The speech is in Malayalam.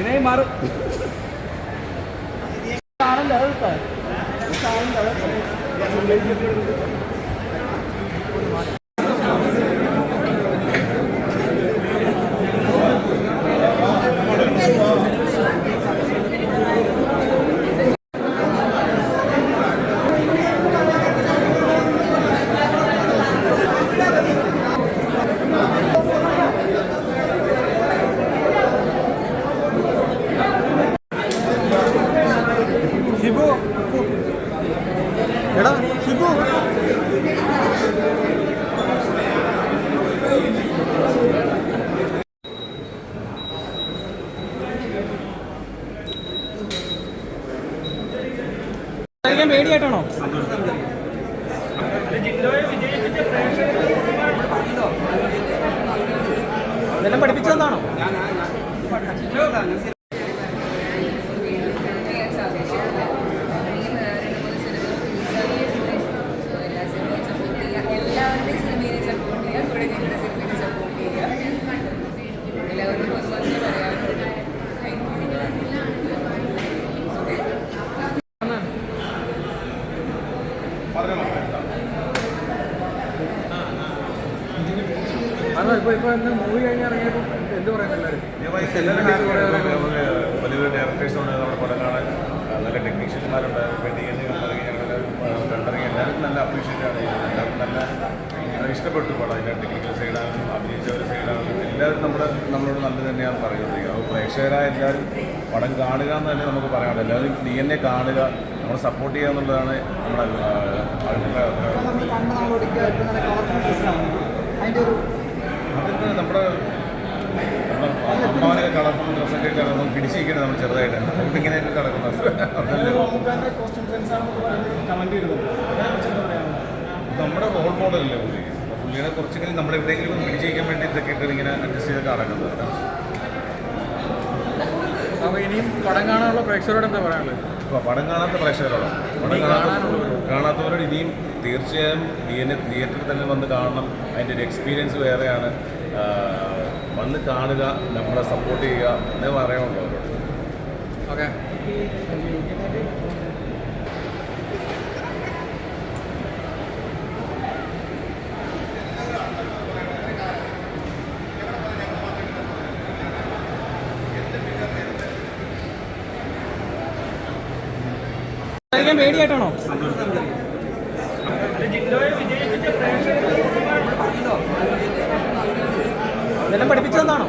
വിനയ് മാറും ഷിബു എടാ ഷിബു പേടിയായിട്ടാണോ ഇതെല്ലാം പഠിപ്പിച്ചതെന്നാണോ ഇപ്പൊ മൂവി കഴിഞ്ഞ് ഇറങ്ങിയപ്പോൾ എന്ത് പറയുന്നത് വലിയ ഡയറക്ടേഴ്സുണ്ട് നമ്മുടെ പടം കാണാൻ നല്ല ടെക്നീഷ്യന്മാരുണ്ട് പെയിൻറ്റിങ്ങിന് കണ്ടിറങ്ങി എല്ലാവർക്കും നല്ല അപ്രീഷിയേറ്റ് ആണ് എല്ലാവർക്കും നല്ല ഇഷ്ടപ്പെട്ടു പടം അതിൻ്റെ ടെക്നിക്കൽ സൈഡാണ് അഭിനയിച്ചവരുടെ സൈഡാണ് എല്ലാവരും നമ്മളോട് നല്ല തന്നെയാണ് പറയുന്നത് അപ്പോൾ പ്രേക്ഷകരായ എല്ലാവരും പടം കാണുക എന്ന് തന്നെ നമുക്ക് പറയാനുള്ളത് എല്ലാവരും നീ എന്നെ കാണുക നമ്മൾ സപ്പോർട്ട് ചെയ്യുക എന്നുള്ളതാണ് നമ്മുടെ അതിന് നമ്മുടെ അമ്മാവനൊക്കെ കളർഫുൾ ഡ്രസ്സൊക്കെ കിടന്നു പിടിച്ചിരിക്കണം നമ്മൾ ചെറുതായിട്ട് നമുക്ക് ഇങ്ങനെയൊക്കെ കിടക്കുന്നത് നമ്മുടെ റോൾ മോഡലല്ലേ പുള്ളി പുള്ളിനെ കുറച്ചെങ്കിലും നമ്മൾ എവിടെയെങ്കിലും പിടിച്ചിരിക്കാൻ വേണ്ടി ഇതൊക്കെ ഇട്ട് ഇങ്ങനെ അഡ്ജസ്റ്റ് ചെയ്തൊക്കെ നടക്കുന്നത്. അപ്പോൾ ഇനിയും പടം കാണാനുള്ള പ്രേക്ഷകരോട് എന്താ പറയാനുള്ളത്? അപ്പോൾ പടം കാണാത്ത പ്രേക്ഷകരോടോ കാണാത്തവരോട് ഇനിയും തീർച്ചയായും തിയേറ്ററിൽ തന്നെ വന്ന് കാണണം. അതിൻ്റെ ഒരു എക്സ്പീരിയൻസ് വേറെയാണ്. വന്ന് കാണുക, നമ്മളെ സപ്പോർട്ട് ചെയ്യുക എന്നേ പറയാനുള്ളൂ അവരോട്. ഓക്കെ. പേടിയായിട്ടാണോ? ഇതെല്ലാം പഠിപ്പിച്ചതെന്നാണോ?